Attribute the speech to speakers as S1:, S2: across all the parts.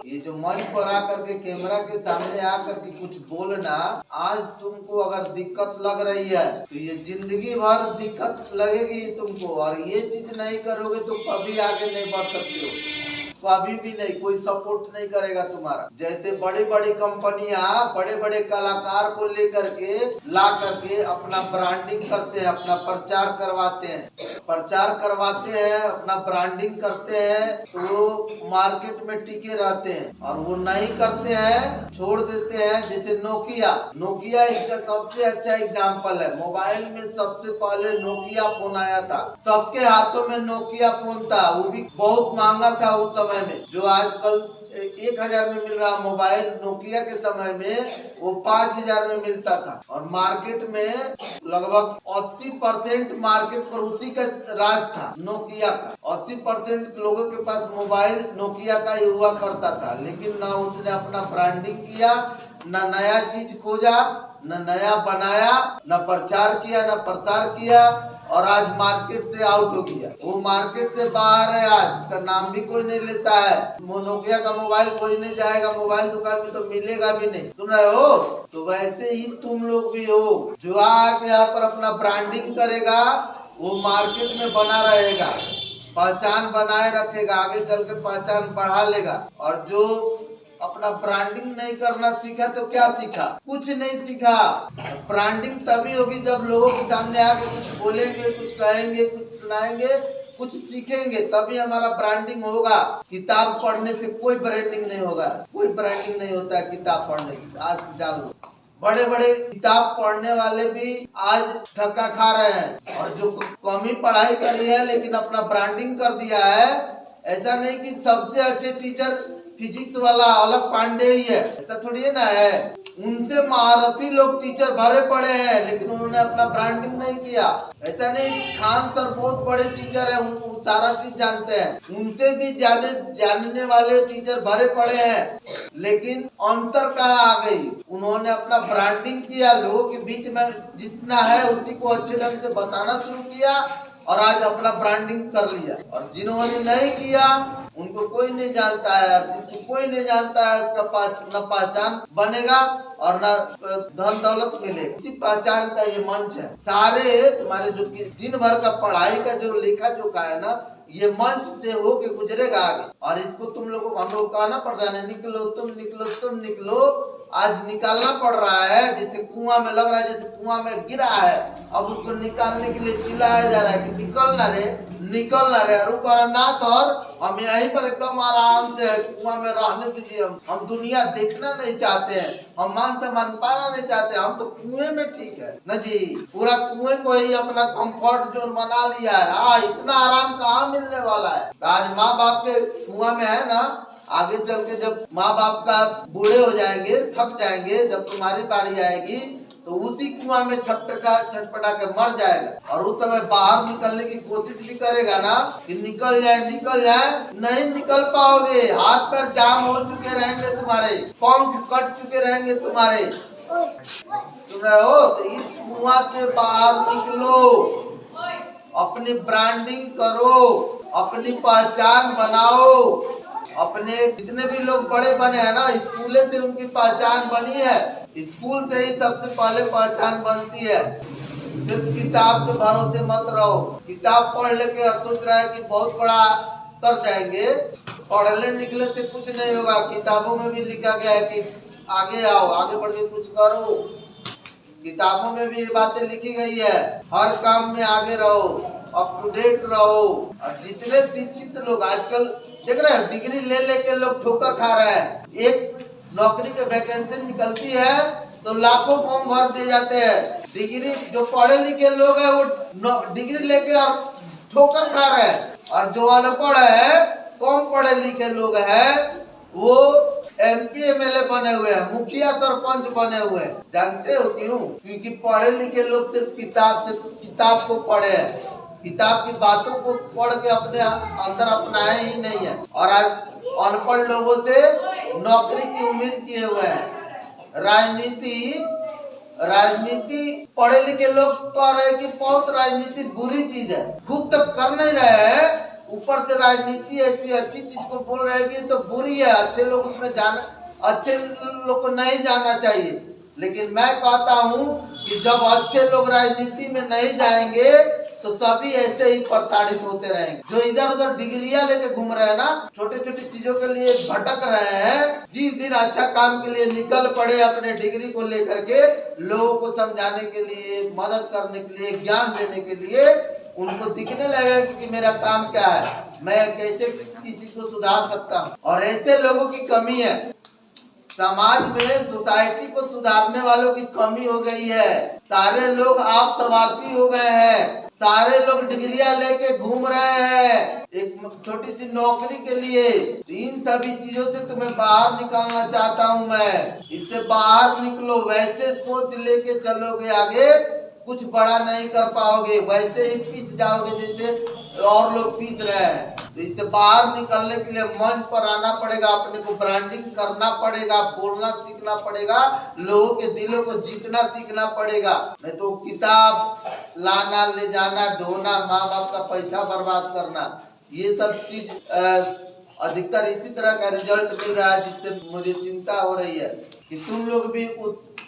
S1: ये जो मंच पर आकर के कैमरा के सामने आकर के कुछ बोलना, आज तुमको अगर दिक्कत लग रही है तो ये जिंदगी भर दिक्कत लगेगी तुमको। और ये चीज नहीं करोगे तो कभी आगे नहीं बढ़ सकते हो, कभी भी नहीं। कोई सपोर्ट नहीं करेगा तुम्हारा। जैसे बड़ी बड़ी कंपनियां बड़े बड़े कलाकार को लेकर के ला करके अपना ब्रांडिंग करते हैं, अपना प्रचार करवाते हैं, अपना ब्रांडिंग करते हैं, तो मार्केट में टिके रहते हैं। और वो नहीं करते हैं, छोड़ देते हैं। जैसे नोकिया इसका सबसे अच्छा एग्जाम्पल है। मोबाइल में सबसे पहले नोकिया फोन आया था, सबके हाथों में नोकिया फोन था, वो भी बहुत महंगा था उस समय में। जो आजकल 1000 में मिल रहा मोबाइल, नोकिया के समय में वो 5000 में मिलता था। और मार्केट में लगभग 80% मार्केट पर उसी का राज था, नोकिया का। 80% लोगों के पास मोबाइल नोकिया का ही हुआ करता था। लेकिन ना उसने अपना ब्रांडिंग किया, ना नया चीज खोजा, न नया बनाया, न प्रचार किया, न प्रसार किया, और आज मार्केट से आउट हो गया। वो मार्केट से बाहर है आज, उसका नाम भी कोई नहीं लेता है। नोकिया का मोबाइल कोई नहीं जाएगा, मोबाइल दुकान में तो मिलेगा भी नहीं। सुन रहे हो? तो वैसे ही तुम लोग भी हो, जो आके यहाँ पर अपना ब्रांडिंग करेगा वो मार्केट में बना रहेगा, पहचान बनाए रखेगा, आगे चल के पहचान बढ़ा लेगा। और जो अपना ब्रांडिंग नहीं करना सीखा तो क्या सीखा? कुछ नहीं सीखा। ब्रांडिंग तभी होगी जब लोगों के सामने आके कुछ बोलेंगे, कुछ कहेंगे, कुछ सुनाएंगे, कुछ सीखेंगे, तभी हमारा ब्रांडिंग होगा। किताब पढ़ने से कोई ब्रांडिंग नहीं होगा, कोई ब्रांडिंग नहीं होता है किताब पढ़ने से। आज से जान लो, बड़े बड़े किताब पढ़ने वाले भी आज धक्का खा रहे हैं। और जो कम ही पढ़ाई करी है लेकिन अपना ब्रांडिंग कर दिया है, ऐसा नहीं कि सबसे अच्छे टीचर फिजिक्स वाला अलग पांडे ही है, ऐसा थोड़ी है ना है। उनसे महारथी लोग टीचर भरे पड़े हैं, लेकिन उन्होंने अपना ब्रांडिंग नहीं किया। ऐसा नहीं, खान सर बहुत बड़े टीचर हैं, उनको सारा चीज जानते हैं, उनसे भी ज्यादा जानने वाले टीचर भरे पड़े हैं। लेकिन अंतर कहाँ आ गई? उन्होंने अपना ब्रांडिंग किया, लोगों के बीच में जितना है उसी को अच्छे ढंग से बताना शुरू किया, और आज अपना ब्रांडिंग कर लिया। और जिन्होंने नहीं किया उनको कोई नहीं जानता है। और जिसको कोई नहीं जानता है उसका न पहचान बनेगा और न धन दौलत मिलेगा। इसी पहचान का ये मंच है। सारे तुम्हारे जो दिन भर का पढ़ाई का जो लेखा जोखा है ना, ये मंच से होके गुजरेगा आगे। और इसको तुम लोगों को हम लोग कहना पड़ता है, निकलो तुम निकलो तुम निकलो। आज निकालना पड़ रहा है, जैसे कुआं में लग रहा है, जैसे कुआं में गिरा है, अब उसको निकालने के लिए चिल्लाया जा रहा है कि निकल ना रे, निकल ना रे। रुको ना सर, हम यहीं पर एकदम आराम से कुआं में रहने दीजिए। हम दुनिया देखना नहीं चाहते हैं, हम मान सम्मान पाना नहीं चाहते, हम तो कुएं में ठीक है न जी। पूरा कुएं को ही अपना कंफर्ट जोन बना लिया है। हाँ, इतना आराम कहाँ मिलने वाला है? आज माँ बाप के कुआं में है ना, आगे चल के जब माँ बाप का बूढ़े हो जाएंगे, थक जाएंगे, जब तुम्हारी बारी आएगी तो उसी कुआं में छटपटा के मर जाएगा। और उस समय बाहर निकलने की कोशिश भी करेगा ना कि निकल जाए, नहीं निकल पाओगे। हाथ पैर जाम हो चुके रहेंगे तुम्हारे, पंख कट चुके रहेंगे तुम्हारे। सुन रहे हो? तो इस कुआं से बाहर निकलो, अपनी ब्रांडिंग करो, अपनी पहचान बनाओ। अपने जितने भी लोग बड़े बने हैं ना, स्कूल से उनकी पहचान बनी है। स्कूल से ही सबसे पहले पहचान बनती है। सिर्फ किताब के भरोसे मत रहो। किताब पढ़ लेके और सोच रहा है कि बहुत बड़ा कर जाएंगे, पढ़ने निकले से कुछ नहीं होगा। किताबों में भी लिखा गया है कि आगे आओ, आगे बढ़ के कुछ करो। किताबों में भी ये बातें लिखी गई है, हर काम में आगे रहो, अप टू डेट रहो। और जितने शिक्षित लोग आजकल देख रहे हैं, डिग्री ले लेके लोग ठोकर खा रहे हैं। एक नौकरी के वैकेंसी निकलती है तो लाखों फॉर्म भर दिए जाते हैं। डिग्री जो पढ़े लिखे लोग हैं वो डिग्री लेके और ठोकर खा रहे हैं। और जो अनपढ़ है, कम पढ़े लिखे लोग हैं, वो MP MLA बने हुए हैं, मुखिया सरपंच बने हुए हैं। जानते हो क्यों? क्योंकि पढ़े लिखे लोग सिर्फ किताब को पढ़े हैं, किताब की बातों को पढ़ के अपने अंदर अपनाए ही नहीं है। और आज अनपढ़ लोगों से नौकरी की उम्मीद किए हुए हैं। राजनीति पढ़े लिखे लोग कह रहे हैं कि बहुत राजनीति बुरी चीज है, खुद तक कर नहीं रहे हैं ऊपर से राजनीति ऐसी अच्छी चीज को बोल रहे हैं कि तो बुरी है, अच्छे लोग उसमें जाना, अच्छे लोग को नहीं जाना चाहिए। लेकिन मैं कहता हूं कि जब अच्छे लोग राजनीति में नहीं जाएंगे तो सभी ऐसे ही प्रताड़ित होते रहेंगे। जो इधर उधर डिग्रियां लेके घूम रहे हैं ना, छोटी छोटी चीजों के लिए भटक रहे हैं, जिस दिन अच्छा काम के लिए निकल पड़े अपने डिग्री को लेकर के, लोगों को समझाने के लिए, मदद करने के लिए, ज्ञान देने के लिए, उनको दिखने लगेगा कि मेरा काम क्या है, मैं कैसे किसी को सुधार सकता हूँ। और ऐसे लोगों की कमी है समाज में, सोसाइटी को सुधारने वालों की कमी हो गई है। सारे लोग आप स्वार्थी हो गए हैं, सारे लोग डिग्रियां लेके घूम रहे हैं एक छोटी सी नौकरी के लिए। इन सभी चीजों से तुम्हें बाहर निकालना चाहता हूं मैं, इससे बाहर निकलो। वैसे सोच लेके चलोगे आगे, कुछ बड़ा नहीं कर पाओगे, वैसे ही पिस जाओगे जैसे और लोग पीस रहे हैं। तो इससे बाहर निकलने के लिए मंच पर आना पड़ेगा, अपने को ब्रांडिंग करना पड़ेगा, बोलना सीखना पड़ेगा, लोगों के दिलों को जीतना सीखना पड़ेगा। नहीं तो किताब लाना, ले जाना, ढोना, माँ बाप का पैसा बर्बाद करना, ये सब चीज अधिकतर इसी तरह का रिजल्ट मिल रहा है, जिससे मुझे चिंता हो रही है कि तुम लोग भी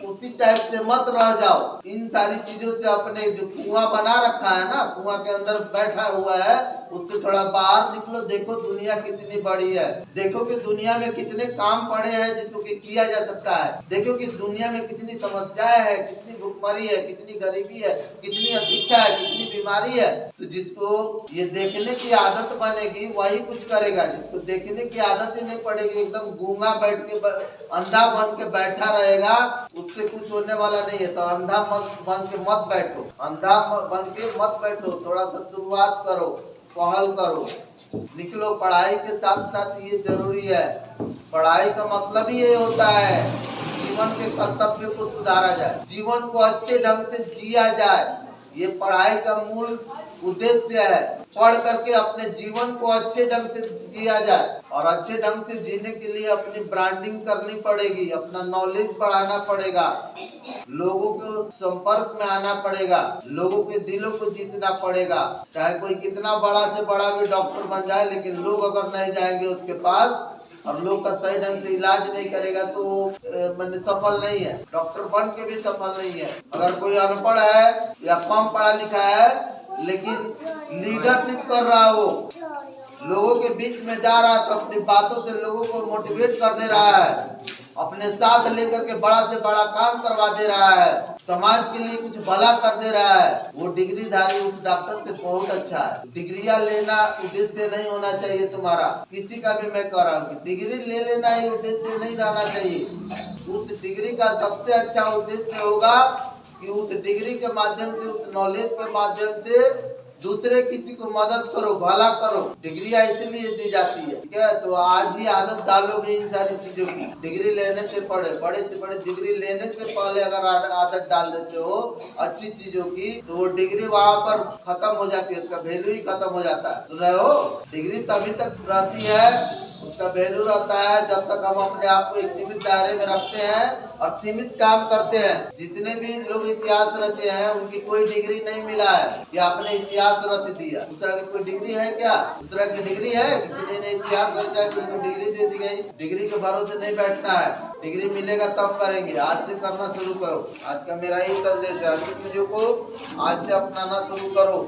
S1: उसी टाइप से मत रह जाओ। इन सारी चीजों से अपने जो कुआं बना रखा है ना, कुआं के अंदर बैठा हुआ है, उससे थोड़ा बाहर निकलो। देखो दुनिया कितनी बड़ी है, देखो कि दुनिया में कितने काम पड़े हैं जिसको कि किया जा सकता है। देखो कि दुनिया में कितनी समस्याएं है, कितनी भुखमरी है, कितनी गरीबी है, कितनी अशिक्षा है, कितनी बीमारी है। तो जिसको ये देखने की आदत बनेगी वही कुछ करेगा। जिसको देखने की आदत ही नहीं पड़ेगी, एकदम गूंगा बैठ के अंधा बन के बैठा रहेगा, उससे कुछ होने वाला नहीं है। तो अंधा बन के मत बैठो, अंधा बन के मत बैठो, थोड़ा सा शुरुआत करो, पहल करो, निकलो। पढ़ाई के साथ साथ ये जरूरी है, पढ़ाई का मतलब ही ये होता है जीवन के कर्तव्यों को सुधारा जाए, जीवन को अच्छे ढंग से जिया जाए। ये पढ़ाई का मूल उद्देश्य है, पढ़ करके अपने जीवन को अच्छे ढंग से जिया जाए। और अच्छे ढंग से जीने के लिए अपनी ब्रांडिंग करनी पड़ेगी, अपना नॉलेज बढ़ाना पड़ेगा, लोगों के संपर्क में आना पड़ेगा, लोगों के दिलों को जीतना पड़ेगा। चाहे कोई कितना बड़ा से बड़ा भी डॉक्टर बन जाए, लेकिन लोग अगर नहीं जाएंगे उसके पास और लोग का सही ढंग से इलाज नहीं करेगा तो मैंने सफल नहीं है, डॉक्टर बन के भी सफल नहीं है। अगर कोई अनपढ़ है या कम पढ़ा लिखा है लेकिन लीडरशिप कर रहा है, वो लोगों के बीच में जा रहा है, तो अपनी बातों से लोगों को मोटिवेट कर दे रहा है, अपने साथ लेकर के बड़ा से बड़ा काम करवा दे रहा है, समाज के लिए कुछ भला कर दे रहा है, वो डिग्रीधारी उस डॉक्टर से बहुत अच्छा है। डिग्रियां लेना उद्देश्य नहीं होना चाहिए तुम्हारा, किसी का भी मैं कह रहा हूँ, डिग्री ले लेना ही उद्देश्य नहीं रहना चाहिए। उस डिग्री का सबसे अच्छा उद्देश्य होगा कि उस डिग्री के माध्यम से, उस नॉलेज के माध्यम से दूसरे किसी को मदद करो, भला करो। डिग्रियां इसलिए दी जाती है, ठीक है? तो आज ही आदत डालोगे इन सारी चीजों की। डिग्री लेने से बड़े से बड़े डिग्री लेने से पहले अगर आदत डाल देते हो अच्छी चीजों की, तो वो डिग्री वहाँ पर खत्म हो जाती है, उसका वैल्यू ही खत्म हो जाता है। सुन रहे हो? डिग्री तभी तक रहती है, उसका वैल्यू रहता है जब तक हम अपने आप को एक सीमित दायरे में रखते हैं और सीमित काम करते हैं। जितने भी लोग इतिहास रचे हैं उनकी कोई डिग्री नहीं मिला है या अपने इतिहास रच दिया। उस तरह की कोई डिग्री है क्या? उस तरह की डिग्री है कि किसी ने इतिहास रचा है तो उनको डिग्री दे दी गई? डिग्री के भरोसे नहीं बैठना है, डिग्री मिलेगा तब करेंगे। आज से करना शुरू करो। आज का मेरा यही संदेश है, अच्छी चीजों को आज से अपनाना शुरू करो।